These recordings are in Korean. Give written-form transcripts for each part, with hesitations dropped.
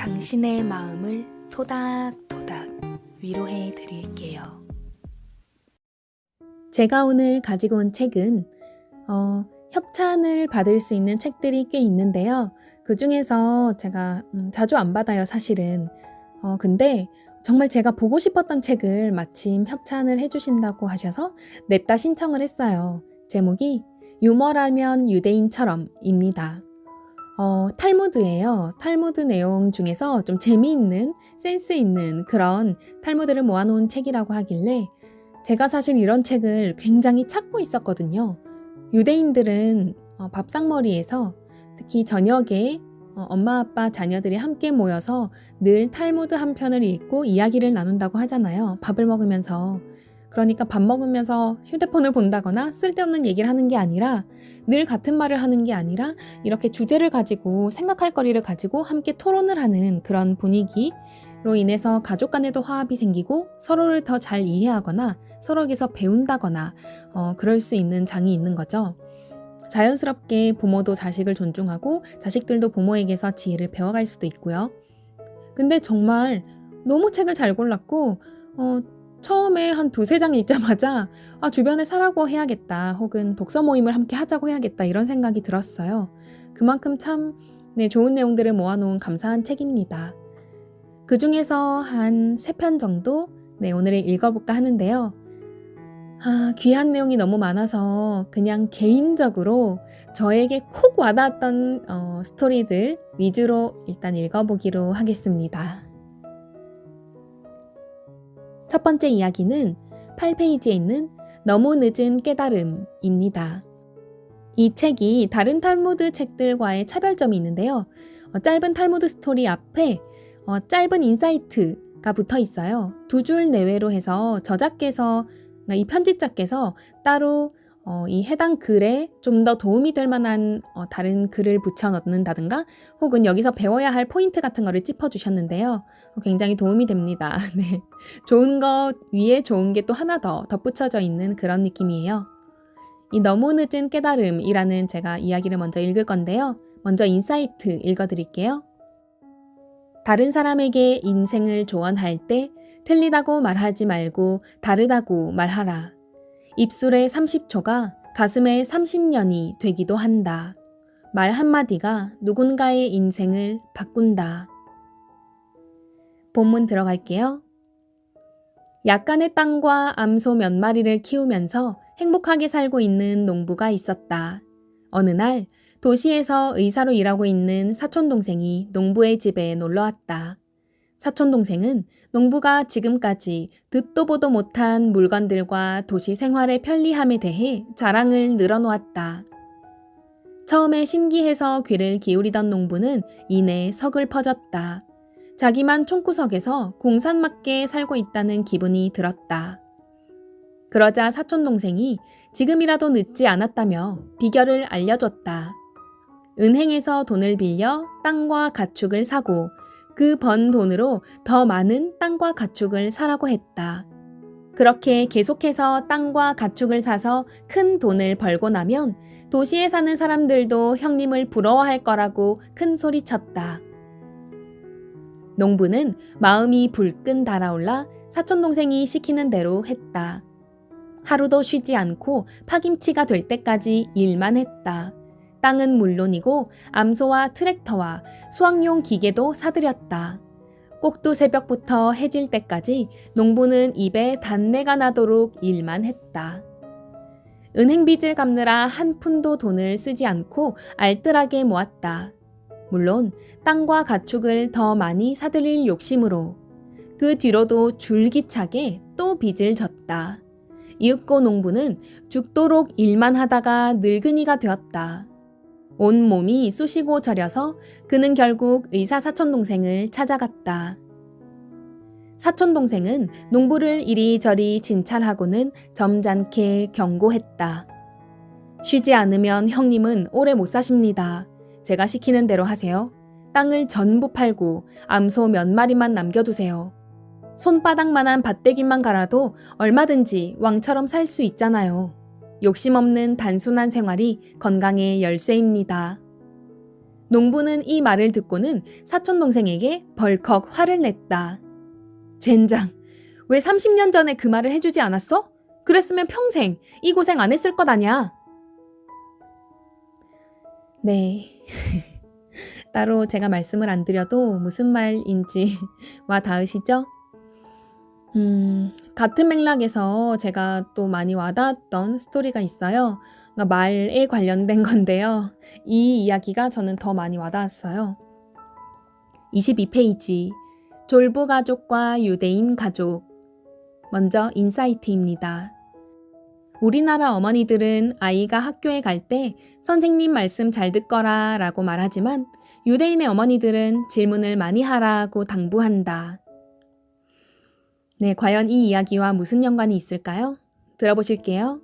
당신의 마음을 토닥토닥 위로해 드릴게요. 제가 오늘 가지고 온 책은 협찬을 받을 수 있는 책들이 꽤 있는데요. 그 중에서 제가 자주 안 받아요, 사실은. 근데 정말 제가 보고 싶었던 책을 마침 협찬을 해주신다고 하셔서 냅다 신청을 했어요. 제목이 유머라면 유대인처럼입니다. 탈무드예요. 탈무드 내용 중에서 좀 재미있는, 센스 있는 그런 탈무드를 모아놓은 책이라고 하길래 제가 사실 이런 책을 굉장히 찾고 있었거든요. 유대인들은 밥상머리에서 특히 저녁에 엄마, 아빠, 자녀들이 함께 모여서 늘 탈무드 한 편을 읽고 이야기를 나눈다고 하잖아요. 밥을 먹으면서. 그러니까 밥 먹으면서 휴대폰을 본다거나 쓸데없는 얘기를 하는 게 아니라 늘 같은 말을 하는 게 아니라 이렇게 주제를 가지고 생각할 거리를 가지고 함께 토론을 하는 그런 분위기로 인해서 가족 간에도 화합이 생기고 서로를 더 잘 이해하거나 서로에게서 배운다거나 그럴 수 있는 장이 있는 거죠. 자연스럽게 부모도 자식을 존중하고 자식들도 부모에게서 지혜를 배워갈 수도 있고요. 근데 정말 너무 책을 잘 골랐고 처음에 한 2-3장 읽자마자 주변에 사라고 해야겠다 혹은 독서 모임을 함께 하자고 해야겠다 이런 생각이 들었어요. 그만큼 참 좋은 내용들을 모아놓은 감사한 책입니다. 그 중에서 한 3편 정도 오늘 읽어볼까 하는데요. 귀한 내용이 너무 많아서 그냥 개인적으로 저에게 콕 와닿았던 스토리들 위주로 일단 읽어보기로 하겠습니다. 첫 번째 이야기는 8페이지에 있는 너무 늦은 깨달음입니다. 이 책이 다른 탈무드 책들과의 차별점이 있는데요. 짧은 탈무드 스토리 앞에 짧은 인사이트가 붙어 있어요. 2줄 내외로 해서 저자께서 이 편집자께서 따로 이 해당 글에 좀 더 도움이 될 만한 다른 글을 붙여 넣는다든가 혹은 여기서 배워야 할 포인트 같은 거를 짚어주셨는데요. 굉장히 도움이 됩니다. 네. 좋은 것 위에 좋은 게 또 하나 더 덧붙여져 있는 그런 느낌이에요. 이 너무 늦은 깨달음이라는 제가 이야기를 먼저 읽을 건데요. 먼저 인사이트 읽어드릴게요. 다른 사람에게 인생을 조언할 때 틀리다고 말하지 말고 다르다고 말하라. 입술의 30초가 가슴의 30년이 되기도 한다. 말 한마디가 누군가의 인생을 바꾼다. 본문 들어갈게요. 약간의 땅과 암소 몇 마리를 키우면서 행복하게 살고 있는 농부가 있었다. 어느 날 도시에서 의사로 일하고 있는 사촌동생이 농부의 집에 놀러왔다. 사촌동생은 농부가 지금까지 듣도 보도 못한 물건들과 도시 생활의 편리함에 대해 자랑을 늘어놓았다. 처음에 신기해서 귀를 기울이던 농부는 이내 서글퍼졌다. 자기만 총구석에서 공산맞게 살고 있다는 기분이 들었다. 그러자 사촌동생이 지금이라도 늦지 않았다며 비결을 알려줬다. 은행에서 돈을 빌려 땅과 가축을 사고 그 번 돈으로 더 많은 땅과 가축을 사라고 했다. 그렇게 계속해서 땅과 가축을 사서 큰 돈을 벌고 나면 도시에 사는 사람들도 형님을 부러워할 거라고 큰 소리쳤다. 농부는 마음이 불끈 달아올라 사촌동생이 시키는 대로 했다. 하루도 쉬지 않고 파김치가 될 때까지 일만 했다. 땅은 물론이고 암소와 트랙터와 수확용 기계도 사들였다. 꼭두 새벽부터 해질 때까지 농부는 입에 단내가 나도록 일만 했다. 은행빚을 갚느라 한 푼도 돈을 쓰지 않고 알뜰하게 모았다. 물론 땅과 가축을 더 많이 사들일 욕심으로. 그 뒤로도 줄기차게 또 빚을 졌다. 이윽고 농부는 죽도록 일만 하다가 늙은이가 되었다. 온 몸이 쑤시고 저려서 그는 결국 의사 사촌동생을 찾아갔다. 사촌동생은 농부를 이리저리 진찰하고는 점잖게 경고했다. 쉬지 않으면 형님은 오래 못 사십니다. 제가 시키는 대로 하세요. 땅을 전부 팔고 암소 몇 마리만 남겨두세요. 손바닥만한 밭대기만 갈아도 얼마든지 왕처럼 살 수 있잖아요. 욕심 없는 단순한 생활이 건강의 열쇠입니다. 농부는 이 말을 듣고는 사촌동생에게 벌컥 화를 냈다. 젠장, 왜 30년 전에 그 말을 해주지 않았어? 그랬으면 평생 이 고생 안 했을 것 아냐? 네. 따로 제가 말씀을 안 드려도 무슨 말인지 와 닿으시죠? 같은 맥락에서 제가 또 많이 와닿았던 스토리가 있어요. 그러니까 말에 관련된 건데요. 이 이야기가 저는 더 많이 와닿았어요. 22페이지. 졸부 가족과 유대인 가족. 먼저 인사이트입니다. 우리나라 어머니들은 아이가 학교에 갈 때 선생님 말씀 잘 듣거라 라고 말하지만 유대인의 어머니들은 질문을 많이 하라고 당부한다. 네, 과연 이 이야기와 무슨 연관이 있을까요? 들어보실게요.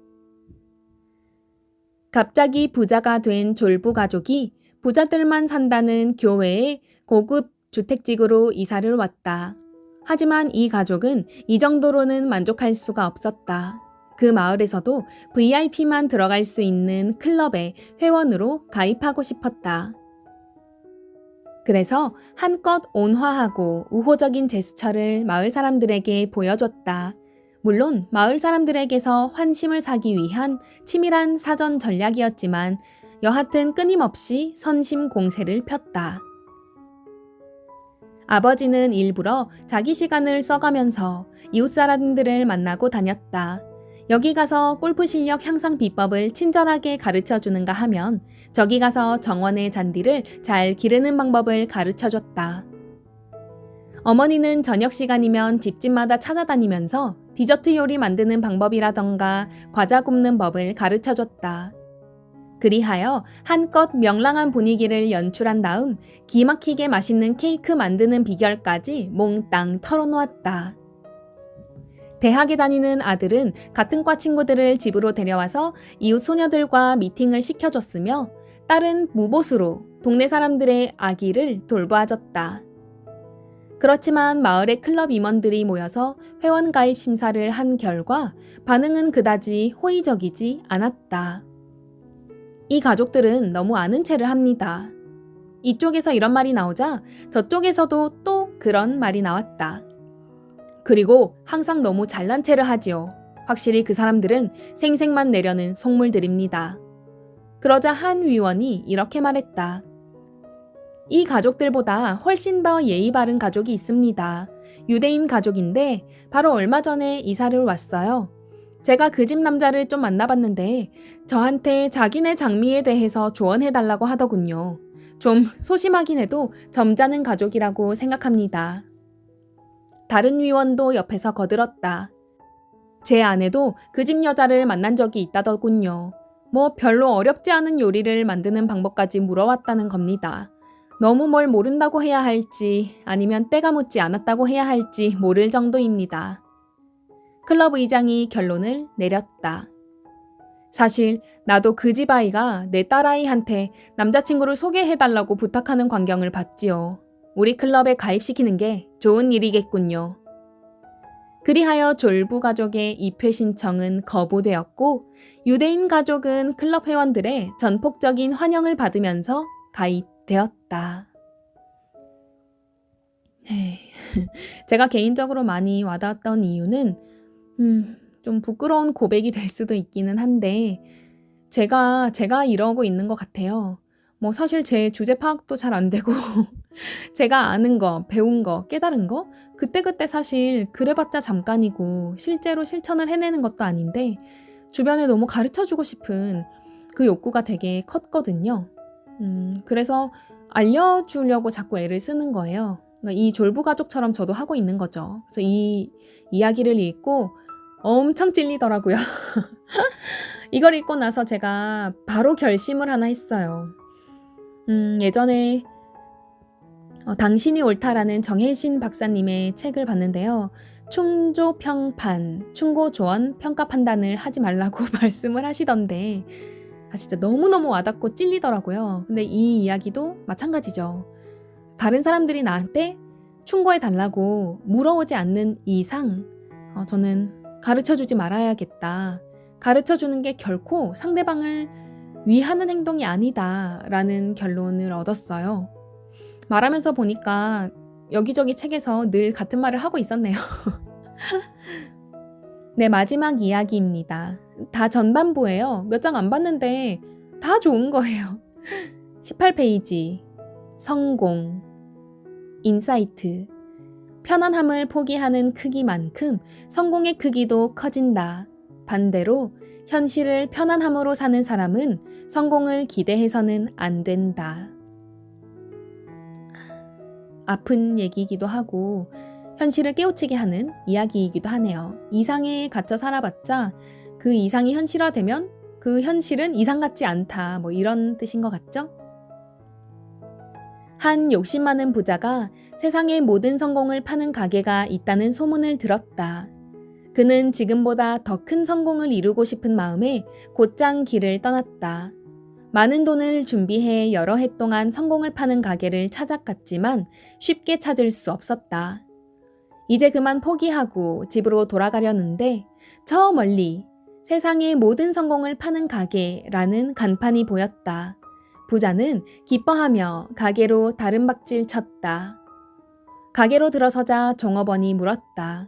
갑자기 부자가 된 졸부 가족이 부자들만 산다는 교외의 고급 주택지구로 이사를 왔다. 하지만 이 가족은 이 정도로는 만족할 수가 없었다. 그 마을에서도 VIP만 들어갈 수 있는 클럽에 회원으로 가입하고 싶었다. 그래서 한껏 온화하고 우호적인 제스처를 마을 사람들에게 보여줬다. 물론 마을 사람들에게서 환심을 사기 위한 치밀한 사전 전략이었지만 여하튼 끊임없이 선심 공세를 폈다. 아버지는 일부러 자기 시간을 써가면서 이웃 사람들을 만나고 다녔다. 여기 가서 골프 실력 향상 비법을 친절하게 가르쳐주는가 하면 저기 가서 정원의 잔디를 잘 기르는 방법을 가르쳐줬다. 어머니는 저녁 시간이면 집집마다 찾아다니면서 디저트 요리 만드는 방법이라던가 과자 굽는 법을 가르쳐줬다. 그리하여 한껏 명랑한 분위기를 연출한 다음 기막히게 맛있는 케이크 만드는 비결까지 몽땅 털어놓았다. 대학에 다니는 아들은 같은 과 친구들을 집으로 데려와서 이웃 소녀들과 미팅을 시켜줬으며 딸은 무보수로 동네 사람들의 아기를 돌봐줬다. 그렇지만 마을의 클럽 임원들이 모여서 회원 가입 심사를 한 결과 반응은 그다지 호의적이지 않았다. 이 가족들은 너무 아는 체를 합니다. 이쪽에서 이런 말이 나오자 저쪽에서도 또 그런 말이 나왔다. 그리고 항상 너무 잘난 체를 하지요. 확실히 그 사람들은 생색만 내려는 속물들입니다. 그러자 한 위원이 이렇게 말했다. 이 가족들보다 훨씬 더 예의 바른 가족이 있습니다. 유대인 가족인데 바로 얼마 전에 이사를 왔어요. 제가 그 집 남자를 좀 만나봤는데 저한테 자기네 장미에 대해서 조언해달라고 하더군요. 좀 소심하긴 해도 점잖은 가족이라고 생각합니다. 다른 위원도 옆에서 거들었다. 제 아내도 그 집 여자를 만난 적이 있다더군요. 뭐 별로 어렵지 않은 요리를 만드는 방법까지 물어왔다는 겁니다. 너무 뭘 모른다고 해야 할지 아니면 때가 묻지 않았다고 해야 할지 모를 정도입니다. 클럽 의장이 결론을 내렸다. 사실 나도 그 집 아이가 내 딸아이한테 남자친구를 소개해달라고 부탁하는 광경을 봤지요. 우리 클럽에 가입시키는 게 좋은 일이겠군요. 그리하여 졸부 가족의 입회 신청은 거부되었고 유대인 가족은 클럽 회원들의 전폭적인 환영을 받으면서 가입되었다. 제가 개인적으로 많이 와닿았던 이유는 좀 부끄러운 고백이 될 수도 있기는 한데 제가 이러고 있는 것 같아요. 뭐 사실 제 주제 파악도 잘 안 되고 제가 아는 거, 배운 거, 깨달은 거 그때그때 사실 그래봤자 잠깐이고 실제로 실천을 해내는 것도 아닌데 주변에 너무 가르쳐주고 싶은 그 욕구가 되게 컸거든요. 그래서 알려주려고 자꾸 애를 쓰는 거예요. 그러니까 이 졸부 가족처럼 저도 하고 있는 거죠. 그래서 이 이야기를 읽고 엄청 찔리더라고요. 이걸 읽고 나서 제가 바로 결심을 하나 했어요. 예전에 당신이 옳다라는 정혜신 박사님의 책을 봤는데요. 충조평판, 충고조언, 평가 판단을 하지 말라고 말씀을 하시던데 진짜 너무너무 와닿고 찔리더라고요. 근데 이 이야기도 마찬가지죠. 다른 사람들이 나한테 충고해달라고 물어오지 않는 이상 저는 가르쳐주지 말아야겠다. 가르쳐주는 게 결코 상대방을 위하는 행동이 아니다라는 결론을 얻었어요. 말하면서 보니까 여기저기 책에서 늘 같은 말을 하고 있었네요. 네, 마지막 이야기입니다. 다 전반부예요. 몇 장 안 봤는데 다 좋은 거예요. 18페이지. 성공. 인사이트. 편안함을 포기하는 크기만큼 성공의 크기도 커진다. 반대로 현실을 편안함으로 사는 사람은 성공을 기대해서는 안 된다. 아픈 얘기이기도 하고 현실을 깨우치게 하는 이야기이기도 하네요. 이상에 갇혀 살아봤자 그 이상이 현실화되면 그 현실은 이상 같지 않다. 뭐 이런 뜻인 것 같죠? 한 욕심 많은 부자가 세상의 모든 성공을 파는 가게가 있다는 소문을 들었다. 그는 지금보다 더 큰 성공을 이루고 싶은 마음에 곧장 길을 떠났다. 많은 돈을 준비해 여러 해 동안 성공을 파는 가게를 찾아갔지만 쉽게 찾을 수 없었다. 이제 그만 포기하고 집으로 돌아가려는데 저 멀리 세상의 모든 성공을 파는 가게라는 간판이 보였다. 부자는 기뻐하며 가게로 다름박질 쳤다. 가게로 들어서자 종업원이 물었다.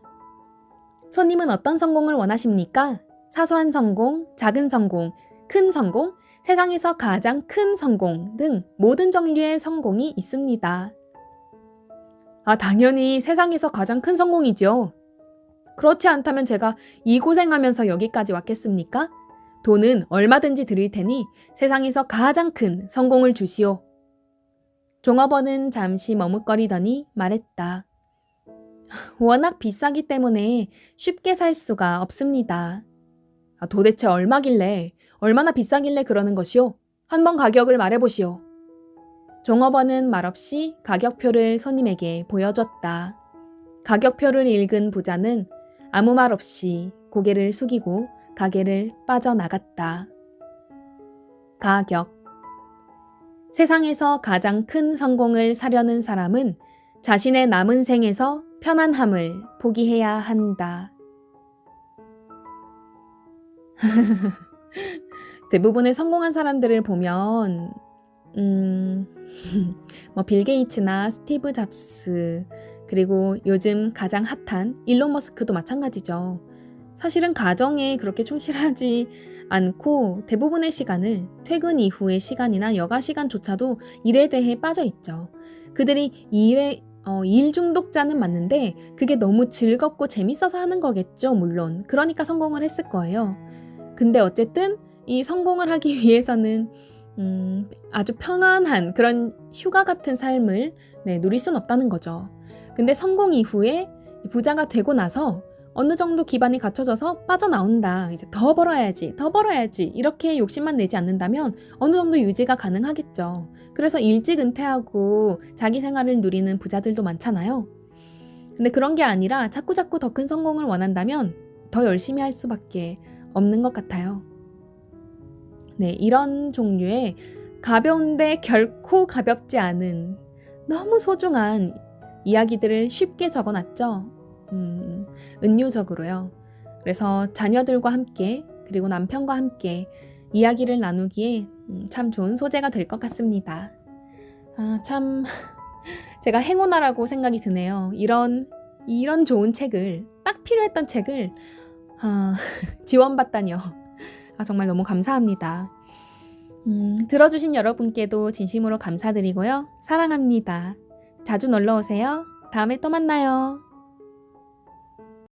손님은 어떤 성공을 원하십니까? 사소한 성공, 작은 성공, 큰 성공, 세상에서 가장 큰 성공 등 모든 종류의 성공이 있습니다. 당연히 세상에서 가장 큰 성공이죠. 그렇지 않다면 제가 이 고생하면서 여기까지 왔겠습니까? 돈은 얼마든지 드릴 테니 세상에서 가장 큰 성공을 주시오. 종업원은 잠시 머뭇거리더니 말했다. 워낙 비싸기 때문에 쉽게 살 수가 없습니다. 도대체 얼마나 비싸길래 그러는 것이오? 한번 가격을 말해보시오. 종업원은 말없이 가격표를 손님에게 보여줬다. 가격표를 읽은 부자는 아무 말 없이 고개를 숙이고 가게를 빠져나갔다. 가격. 세상에서 가장 큰 성공을 사려는 사람은 자신의 남은 생에서 편안함을 포기해야 한다. 대부분의 성공한 사람들을 보면 빌 게이츠나 스티브 잡스, 그리고 요즘 가장 핫한 일론 머스크도 마찬가지죠. 사실은 가정에 그렇게 충실하지 않고 대부분의 시간을 퇴근 이후의 시간이나 여가 시간조차도 일에 대해 빠져 있죠. 그들이 일 중독자는 맞는데 그게 너무 즐겁고 재밌어서 하는 거겠죠, 물론. 그러니까 성공을 했을 거예요. 근데 어쨌든 이 성공을 하기 위해서는 아주 편안한 그런 휴가 같은 삶을 누릴 순 없다는 거죠. 근데 성공 이후에 부자가 되고 나서 어느 정도 기반이 갖춰져서 빠져나온다. 이제 더 벌어야지 이렇게 욕심만 내지 않는다면 어느 정도 유지가 가능하겠죠. 그래서 일찍 은퇴하고 자기 생활을 누리는 부자들도 많잖아요. 근데 그런 게 아니라 자꾸 더 큰 성공을 원한다면 더 열심히 할 수밖에 없는 것 같아요. 네, 이런 종류의 가벼운데 결코 가볍지 않은 너무 소중한 이야기들을 쉽게 적어놨죠. 은유적으로요. 그래서 자녀들과 함께 그리고 남편과 함께 이야기를 나누기에 참 좋은 소재가 될 것 같습니다. 참 제가 행운아라고 생각이 드네요. 이런 좋은 책을, 딱 필요했던 책을 지원받다니요. 정말 너무 감사합니다. 들어주신 여러분께도 진심으로 감사드리고요. 사랑합니다. 자주 놀러오세요. 다음에 또 만나요.